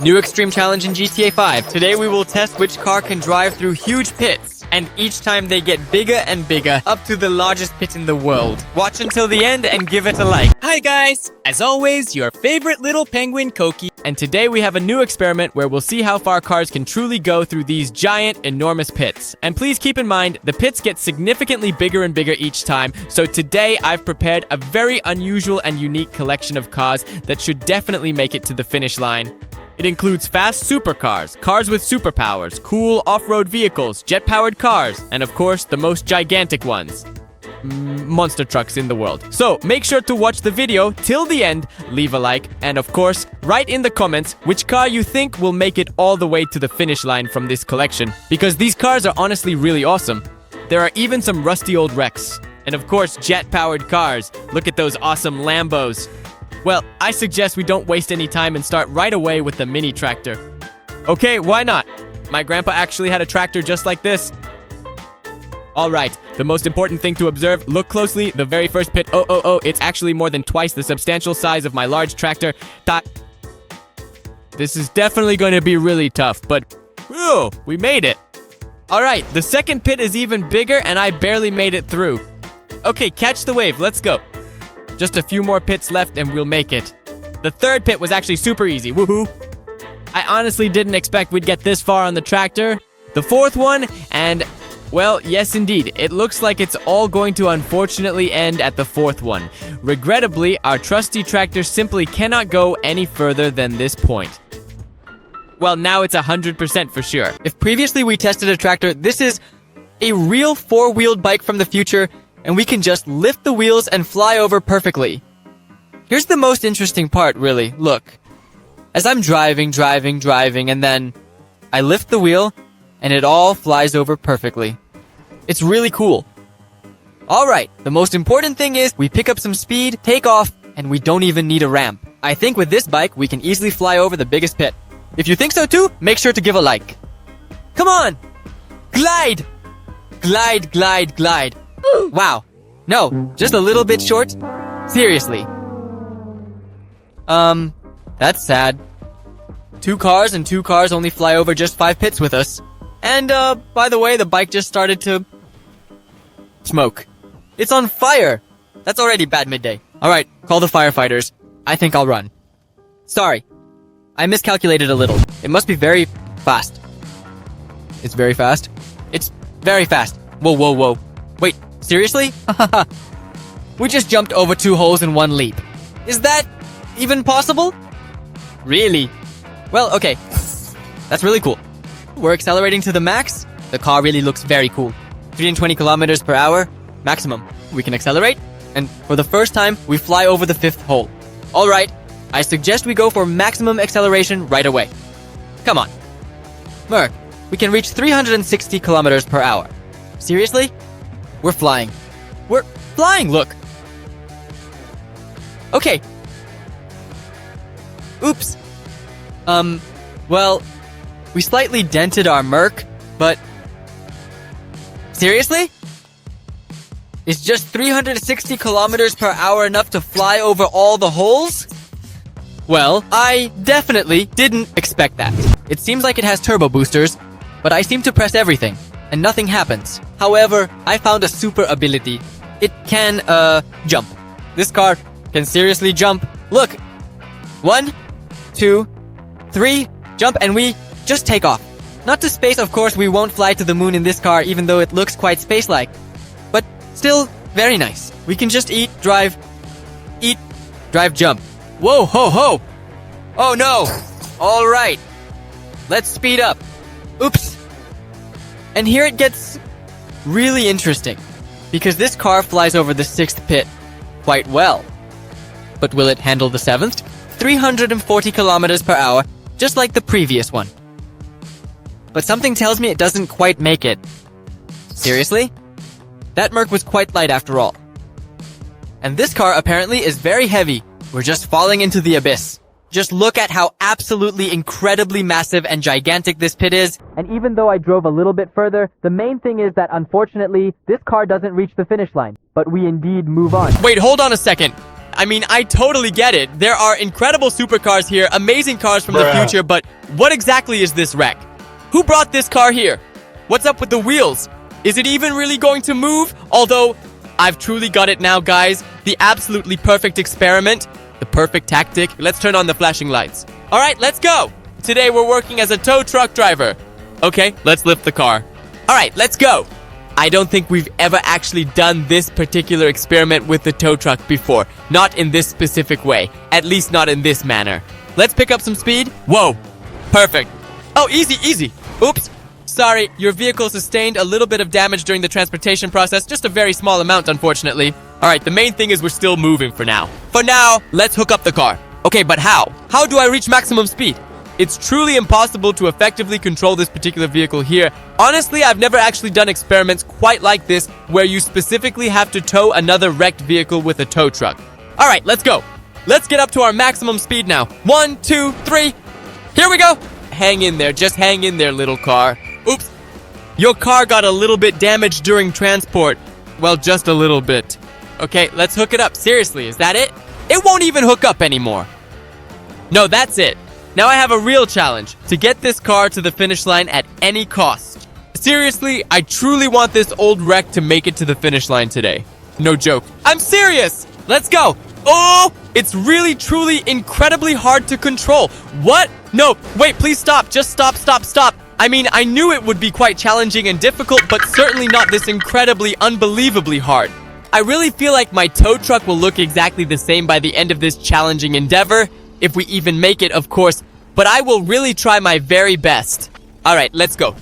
New extreme challenge in GTA 5. Today we will test which car can drive through huge pits. And each time they get bigger and bigger, up to the largest pit in the world. Watch until the end and give it a like. Hi guys! As always, your favorite little penguin, Koki. And today we have a new experiment where we'll see how far cars can truly go through these giant, enormous pits. And please keep in mind, the pits get significantly bigger and bigger each time. So today I've prepared a very unusual and unique collection of cars that should definitely make it to the finish line. It includes fast supercars, cars with superpowers, cool off-road vehicles, jet-powered cars, and of course, the most gigantic ones. Monster trucks in the world. So, make sure to watch the video till the end, leave a like, and of course, write in the comments which car you think will make it all the way to the finish line from this collection. Because these cars are honestly really awesome. There are even some rusty old wrecks. And of course, jet-powered cars. Look at those awesome Lambos. Well, I suggest we don't waste any time and start right away with the mini tractor. Okay, why not? My grandpa actually had a tractor just like this. Alright, the most important thing to observe, look closely, the very first pit, it's actually more than twice the substantial size of my large tractor. This is definitely going to be really tough, but whew, we made it. Alright, the second pit is even bigger and I barely made it through. Okay, catch the wave, let's go. Just a few more pits left and we'll make it. The third pit was actually super easy, woohoo. I honestly didn't expect we'd get this far on the tractor. The fourth one, and well, yes indeed, it looks like it's all going to unfortunately end at the fourth one. Regrettably, our trusty tractor simply cannot go any further than this point. Well, now it's 100% for sure. If previously we tested a tractor, this is a real four-wheeled bike from the future, and we can just lift the wheels and fly over perfectly. Here's the most interesting part, really. Look. As I'm driving, and then I lift the wheel, and it all flies over perfectly. It's really cool. Alright, the most important thing is we pick up some speed, take off, and we don't even need a ramp. I think with this bike, we can easily fly over the biggest pit. If you think so too, make sure to give a like. Come on! Glide! Glide, glide, glide. Wow. No, just a little bit short. Seriously. That's sad. Two cars only fly over just 5 pits with us. And, by the way, the bike just started to smoke. It's on fire! That's already bad midday. Alright, call the firefighters. I think I'll run. Sorry. I miscalculated a little. It must be very fast. It's very fast? It's very fast. Whoa, whoa, whoa. Wait, seriously? We just jumped over 2 holes in 1 leap. Is that even possible? Really? Well, okay. That's really cool. We're accelerating to the max. The car really looks very cool. 320 kilometers per hour, maximum. We can accelerate, and for the first time, we fly over the 5th hole. Alright, I suggest we go for maximum acceleration right away. Come on. Merc, we can reach 360 kilometers per hour. Seriously? We're flying. We're flying, look. Okay. Oops. Well, we slightly dented our Merc, but seriously? Is just 360 kilometers per hour enough to fly over all the holes? Well, I definitely didn't expect that. It seems like it has turbo boosters, but I seem to press everything, and nothing happens. However, I found a super ability. It can, jump. This car can seriously jump. Look! 1, 2, 3, jump, and we just take off. Not to space, of course, we won't fly to the moon in this car, even though it looks quite space-like. But still, very nice. We can just eat, drive, jump. Whoa, ho, ho! Oh no! Alright. Let's speed up. Oops. And here it gets really interesting, because this car flies over the 6th pit quite well. But will it handle the 7th? 340 kilometers per hour, just like the previous one. But something tells me it doesn't quite make it. Seriously? That Merc was quite light after all. And this car apparently is very heavy. We're just falling into the abyss. Just look at how absolutely incredibly massive and gigantic this pit is. And even though I drove a little bit further, the main thing is that unfortunately, this car doesn't reach the finish line. But we indeed move on. Wait, hold on a second. I mean, I totally get it. There are incredible supercars here, amazing cars from the future, but what exactly is this wreck? Who brought this car here? What's up with the wheels? Is it even really going to move? Although, I've truly got it now, guys. The absolutely perfect experiment. The perfect tactic. Let's turn on the flashing lights. All right, let's go. Today, we're working as a tow truck driver. Okay, let's lift the car. All right, let's go. I don't think we've ever actually done this particular experiment with the tow truck before. Not in this specific way. At least not in this manner. Let's pick up some speed. Whoa. Perfect. Oh, easy, easy. Oops. Sorry, your vehicle sustained a little bit of damage during the transportation process. Just a very small amount, unfortunately. All right, the main thing is we're still moving for now. For now, let's hook up the car. Okay, but how? How do I reach maximum speed? It's truly impossible to effectively control this particular vehicle here. Honestly, I've never actually done experiments quite like this, where you specifically have to tow another wrecked vehicle with a tow truck. All right, let's go. Let's get up to our maximum speed now. 1, 2, 3. Here we go. Hang in there. Just hang in there, little car. Oops. Your car got a little bit damaged during transport. Well, just a little bit. Okay, let's hook it up. Seriously, is that it? It won't even hook up anymore. No, that's it. Now I have a real challenge, to get this car to the finish line at any cost. Seriously, I truly want this old wreck to make it to the finish line today. No joke. I'm serious! Let's go! Oh! It's really, truly, incredibly hard to control. What? No, wait, please stop. Just stop, stop, stop. I mean, I knew it would be quite challenging and difficult, but certainly not this incredibly, unbelievably hard. I really feel like my tow truck will look exactly the same by the end of this challenging endeavor. If we even make it, of course, but I will really try my very best. All right, let's go.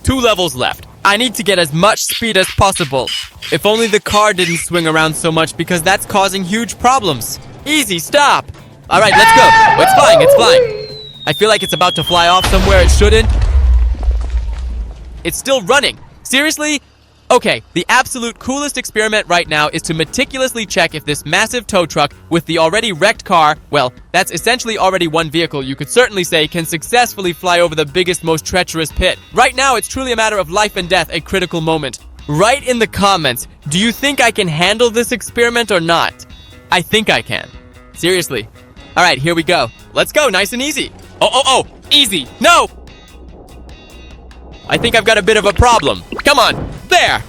2 levels left. I need to get as much speed as possible. If only the car didn't swing around so much, because that's causing huge problems. Easy, stop. All right, let's go. Oh, it's flying, it's flying. I feel like it's about to fly off somewhere it shouldn't. It's still running. Seriously? Okay, the absolute coolest experiment right now is to meticulously check if this massive tow truck with the already wrecked car, well, that's essentially already one vehicle, you could certainly say, can successfully fly over the biggest, most treacherous pit. Right now, it's truly a matter of life and death, a critical moment. Write in the comments, do you think I can handle this experiment or not? I think I can. Seriously. All right, here we go. Let's go, nice and easy. Oh, easy. No! I think I've got a bit of a problem. Come on, there!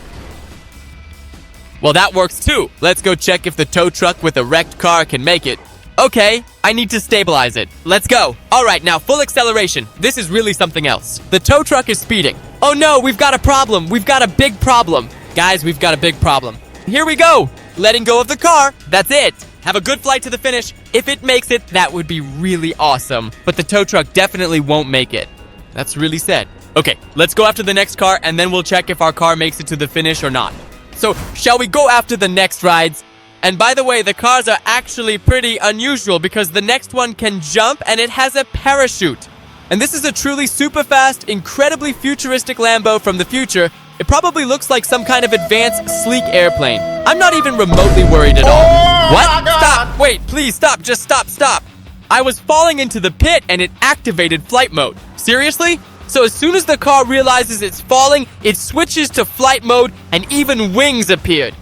Well, that works too. Let's go check if the tow truck with a wrecked car can make it. Okay, I need to stabilize it. Let's go. All right, now full acceleration. This is really something else. The tow truck is speeding. Oh no, we've got a problem. We've got a big problem. Guys, we've got a big problem. Here we go. Letting go of the car. That's it. Have a good flight to the finish. If it makes it, that would be really awesome. But the tow truck definitely won't make it. That's really sad. Okay, let's go after the next car, and then we'll check if our car makes it to the finish or not. So, shall we go after the next rides? And by the way, the cars are actually pretty unusual because the next one can jump and it has a parachute. And this is a truly super fast, incredibly futuristic Lambo from the future. It probably looks like some kind of advanced, sleek airplane. I'm not even remotely worried at all. What? Stop! Wait, please stop. Just stop, stop. I was falling into the pit and it activated flight mode. Seriously? So as soon as the car realizes it's falling, it switches to flight mode and even wings appeared.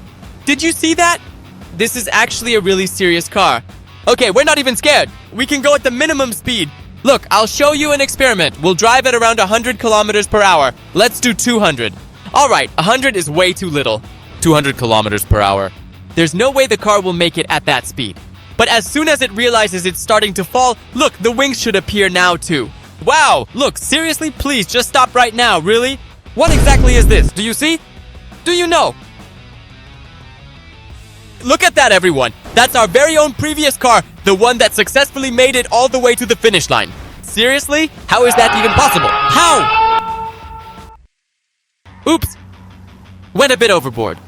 Did you see that? This is actually a really serious car. Okay, we're not even scared. We can go at the minimum speed. Look, I'll show you an experiment. We'll drive at around 100 kilometers per hour. Let's do 200. All right, 100 is way too little. 200 kilometers per hour. There's no way the car will make it at that speed. But as soon as it realizes it's starting to fall, look, the wings should appear now too. Wow, look, seriously, please, just stop right now, really? What exactly is this? Do you see? Do you know? Look at that, everyone. That's our very own previous car, the one that successfully made it all the way to the finish line. Seriously? How is that even possible? How? Oops. Went a bit overboard.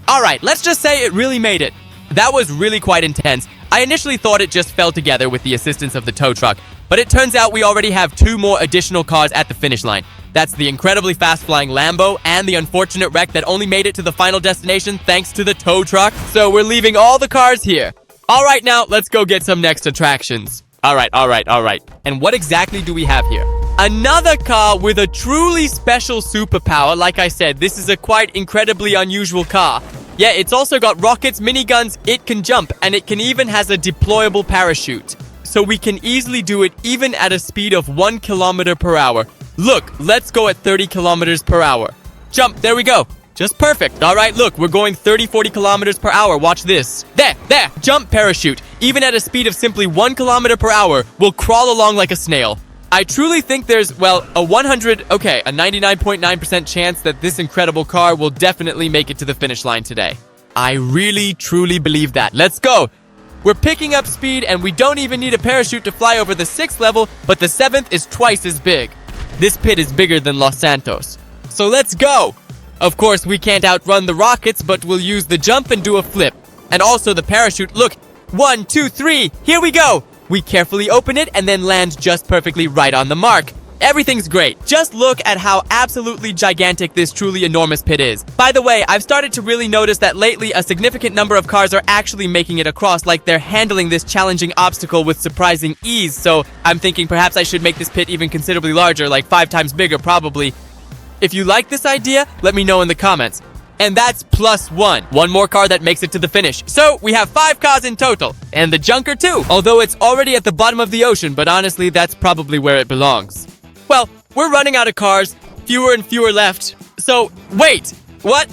All right, let's just say it really made it. That was really quite intense. I initially thought it just fell together with the assistance of the tow truck, but it turns out we already have 2 more additional cars at the finish line. That's the incredibly fast-flying Lambo and the unfortunate wreck that only made it to the final destination thanks to the tow truck. So we're leaving all the cars here. All right, now let's go get some next attractions. All right. And what exactly do we have here? Another car with a truly special superpower. Like I said, this is a quite incredibly unusual car. Yeah, it's also got rockets, miniguns, it can jump, and it can even has a deployable parachute. So we can easily do it even at a speed of 1 kilometer per hour. Look, let's go at 30 kilometers per hour. Jump, there we go. Just perfect. All right, look, we're going 40 kilometers per hour. Watch this. There, jump parachute. Even at a speed of simply 1 kilometer per hour, we'll crawl along like a snail. I truly think there's, well, a 99.9% chance that this incredible car will definitely make it to the finish line today. I really, truly believe that. Let's go. We're picking up speed, and we don't even need a parachute to fly over the 6th level, but the 7th is twice as big. This pit is bigger than Los Santos. So let's go. Of course, we can't outrun the rockets, but we'll use the jump and do a flip. And also the parachute. Look, 1, 2, 3, here we go. We carefully open it and then land just perfectly right on the mark. Everything's great. Just look at how absolutely gigantic this truly enormous pit is. By the way, I've started to really notice that lately a significant number of cars are actually making it across, like they're handling this challenging obstacle with surprising ease. So I'm thinking perhaps I should make this pit even considerably larger, like 5 times bigger probably. If you like this idea, let me know in the comments. And that's +1. One more car that makes it to the finish. So we have 5 cars in total. And the junker too. Although it's already at the bottom of the ocean, but honestly, that's probably where it belongs. Well, we're running out of cars. Fewer and fewer left. So, wait. What?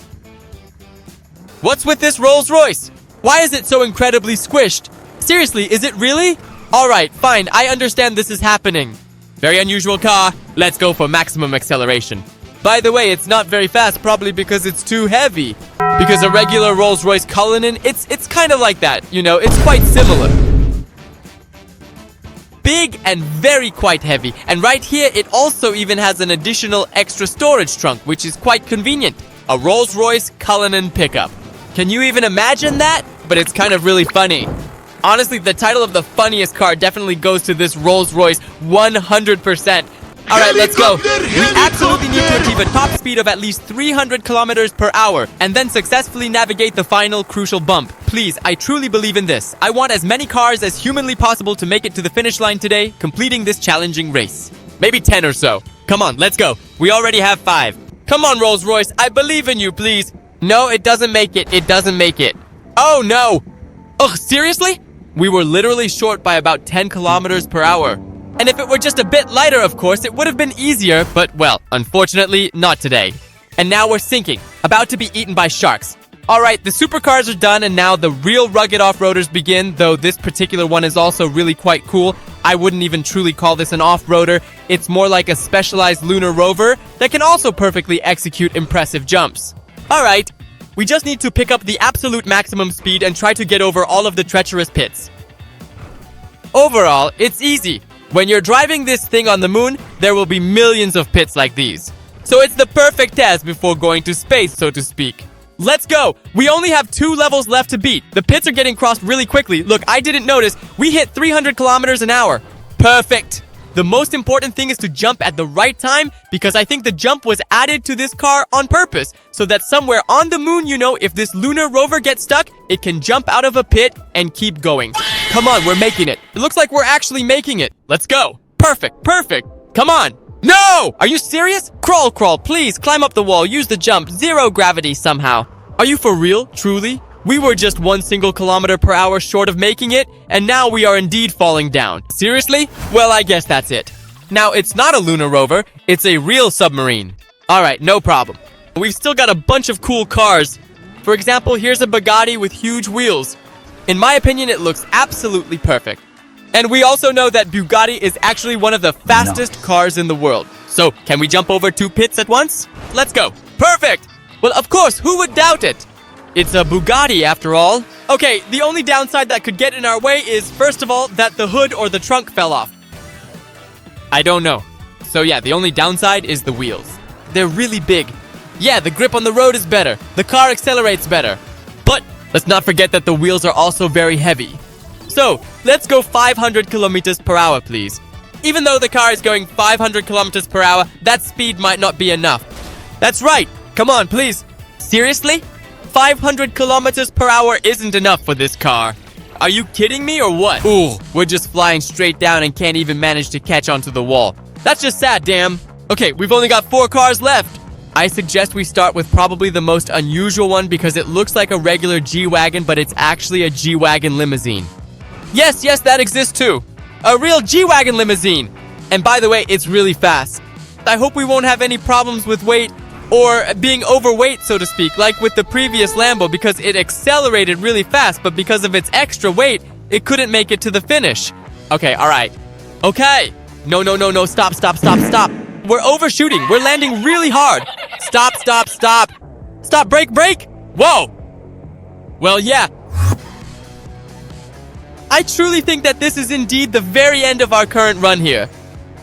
What's with this Rolls-Royce? Why is it so incredibly squished? Seriously, is it really? Alright, fine. I understand this is happening. Very unusual car. Let's go for maximum acceleration. By the way, it's not very fast, probably because it's too heavy. Because a regular Rolls-Royce Cullinan, it's kind of like that, you know, it's quite similar. Big and very quite heavy. And right here, it also even has an additional extra storage trunk, which is quite convenient. A Rolls-Royce Cullinan pickup. Can you even imagine that? But it's kind of really funny. Honestly, the title of the funniest car definitely goes to this Rolls-Royce 100%. Alright, let's go. We absolutely need to achieve a top speed of at least 300 kilometers per hour and then successfully navigate the final crucial bump. Please, I truly believe in this. I want as many cars as humanly possible to make it to the finish line today, completing this challenging race. Maybe 10 or so. Come on, let's go. We already have 5. Come on, Rolls-Royce. I believe in you, please. No, it doesn't make it. It doesn't make it. Oh, no. Ugh, seriously? We were literally short by about 10 kilometers per hour. And if it were just a bit lighter, of course, it would have been easier, but, well, unfortunately, not today. And now we're sinking, about to be eaten by sharks. Alright, the supercars are done, and now the real rugged off-roaders begin, though this particular one is also really quite cool. I wouldn't even truly call this an off-roader. It's more like a specialized lunar rover that can also perfectly execute impressive jumps. Alright, we just need to pick up the absolute maximum speed and try to get over all of the treacherous pits. Overall, it's easy. When you're driving this thing on the moon, there will be millions of pits like these. So it's the perfect test before going to space, so to speak. Let's go! We only have 2 levels left to beat. The pits are getting crossed really quickly. Look, I didn't notice. We hit 300 kilometers an hour. Perfect! The most important thing is to jump at the right time, because I think the jump was added to this car on purpose, so that somewhere on the moon, you know, if this lunar rover gets stuck, it can jump out of a pit and keep going. Come on, we're making it. It looks like we're actually making it. Let's go. Perfect, perfect. Come on. No! Are you serious? Crawl, crawl, please. Climb up the wall. Use the jump. 0 gravity somehow. Are you for real? Truly? We were just 1 single kilometer per hour short of making it, and now we are indeed falling down. Seriously? Well, I guess that's it. Now, it's not a lunar rover. It's a real submarine. Alright, no problem. We've still got a bunch of cool cars. For example, here's a Bugatti with huge wheels. In my opinion, it looks absolutely perfect. And we also know that Bugatti is actually one of the fastest cars in the world. So, can we jump over 2 pits at once? Let's go. Perfect! Well, of course, who would doubt it? It's a Bugatti, after all. Okay, the only downside that could get in our way is, first of all, that the hood or the trunk fell off. I don't know. So yeah, the only downside is the wheels. They're really big. Yeah, the grip on the road is better. The car accelerates better. But let's not forget that the wheels are also very heavy. So, let's go 500 kilometers per hour, please. Even though the car is going 500 kilometers per hour, that speed might not be enough. That's right. Come on, please. Seriously? 500 kilometers per hour isn't enough for this car. Are you kidding me or what? Ooh, we're just flying straight down and can't even manage to catch onto the wall. That's just sad, damn. Okay, we've only got 4 cars left. I suggest we start with probably the most unusual one because it looks like a regular G-Wagon, but it's actually a G-Wagon limousine. Yes, that exists too. A real G-Wagon limousine. And by the way, it's really fast. I hope we won't have any problems with weight or being overweight, so to speak, like with the previous Lambo, because it accelerated really fast, but because of its extra weight, it couldn't make it to the finish. Okay, all right. Okay. No, stop. We're overshooting. We're landing really hard. Stop. Stop, brake. Whoa. Well, yeah. I truly think that this is indeed the very end of our current run here.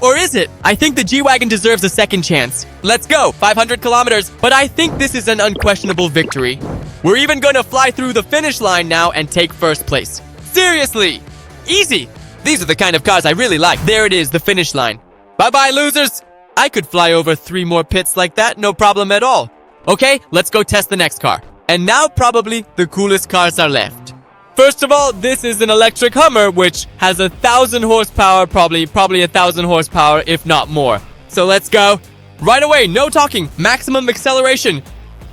Or is it? I think the G-Wagon deserves a second chance. Let's go, 500 kilometers. But I think this is an unquestionable victory. We're even going to fly through the finish line now and take first place. Seriously, easy. These are the kind of cars I really like. There it is, the finish line. Bye-bye, losers. I could fly over 3 more pits like that, no problem at all. Okay, let's go test the next car. And now probably the coolest cars are left. First of all, this is an electric Hummer, which has 1,000 horsepower, probably 1,000 horsepower, if not more. So let's go. Right away, no talking, maximum acceleration.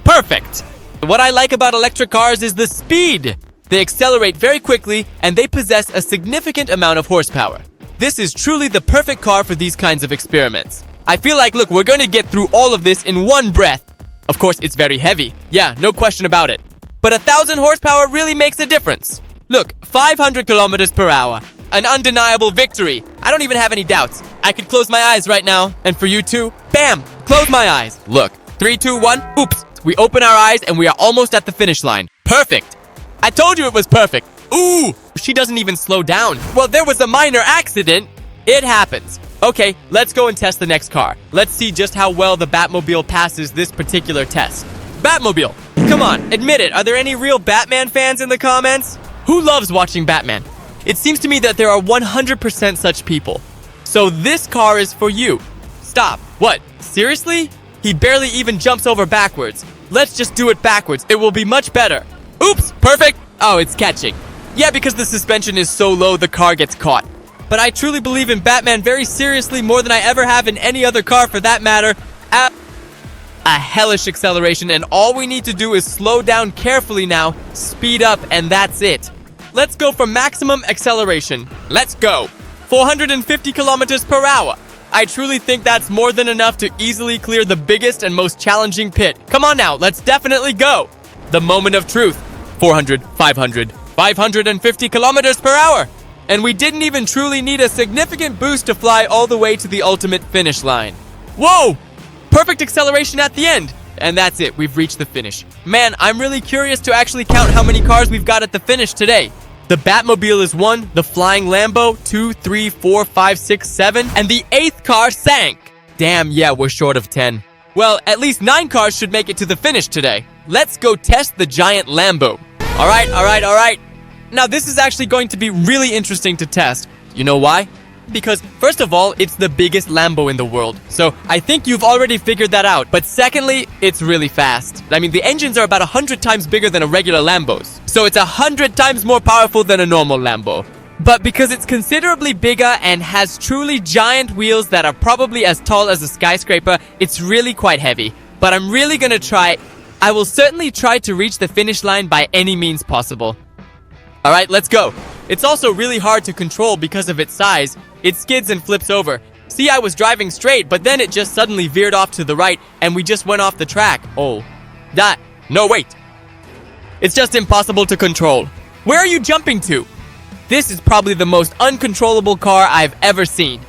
Perfect. What I like about electric cars is the speed. They accelerate very quickly, and they possess a significant amount of horsepower. This is truly the perfect car for these kinds of experiments. I feel like, look, we're going to get through all of this in one breath. Of course, it's very heavy. Yeah, no question about it. But 1,000 horsepower really makes a difference. Look, 500 kilometers per hour. An undeniable victory. I don't even have any doubts. I could close my eyes right now. And for you too, bam, close my eyes. Look, 3, 2, 1, oops. We open our eyes and we are almost at the finish line. Perfect. I told you it was perfect. Ooh, she doesn't even slow down. Well, there was a minor accident. It happens. Okay, let's go and test the next car. Let's see just how well the Batmobile passes this particular test. Batmobile, come on, admit it. Are there any real Batman fans in the comments? Who loves watching Batman? It seems to me that there are 100% such people. So this car is for you. Stop. What? Seriously? He barely even jumps over backwards. Let's just do it backwards. It will be much better. Oops, perfect. Oh, it's catching. Yeah, because the suspension is so low, the car gets caught. But I truly believe in Batman very seriously, more than I ever have in any other car for that matter. A hellish acceleration, and all we need to do is slow down carefully now, speed up, and that's it. Let's go for maximum acceleration. Let's go. 450 kilometers per hour. I truly think that's more than enough to easily clear the biggest and most challenging pit. Come on now, let's definitely go. The moment of truth. 400, 500, 550 kilometers per hour. And we didn't even truly need a significant boost to fly all the way to the ultimate finish line. Whoa! Perfect acceleration at the end. And that's it, we've reached the finish. Man, I'm really curious to actually count how many cars we've got at the finish today. The Batmobile is 1, the flying Lambo 2, 3, 4, 5, 6, 7, and the 8th car sank. Damn, yeah, we're short of 10. Well, at least 9 cars should make it to the finish today. Let's go test the giant Lambo. All right. Now, this is actually going to be really interesting to test. You know why? Because, first of all, it's the biggest Lambo in the world. So, I think you've already figured that out. But secondly, it's really fast. I mean, the engines are about 100 times bigger than a regular Lambo's. So, it's 100 times more powerful than a normal Lambo. But because it's considerably bigger and has truly giant wheels that are probably as tall as a skyscraper, it's really quite heavy. But I'm really gonna try. I will certainly try to reach the finish line by any means possible. Alright, let's go. It's also really hard to control because of its size. It skids and flips over. See, I was driving straight, but then it just suddenly veered off to the right, and we just went off the track. Oh. No, wait. It's just impossible to control. Where are you jumping to? This is probably the most uncontrollable car I've ever seen.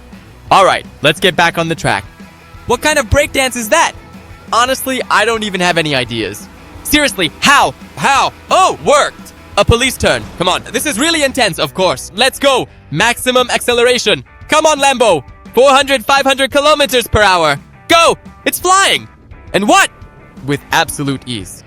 Alright, let's get back on the track. What kind of breakdance is that? Honestly, I don't even have any ideas. Seriously, how? Oh, worked! A police turn. Come on, this is really intense, of course. Let's go. Maximum acceleration. Come on, Lambo. 400, 500 kilometers per hour. Go! It's flying! And what? With absolute ease.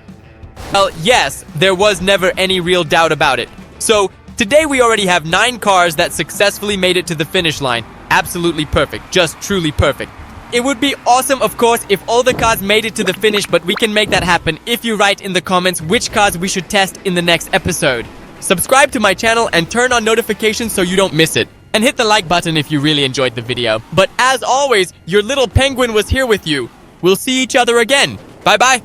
Well, yes, there was never any real doubt about it. So, today we already have 9 cars that successfully made it to the finish line. Absolutely perfect. Just truly perfect. It would be awesome, of course, if all the cars made it to the finish, but we can make that happen if you write in the comments which cars we should test in the next episode. Subscribe to my channel and turn on notifications so you don't miss it. And hit the like button if you really enjoyed the video. But as always, your little penguin was here with you. We'll see each other again. Bye-bye.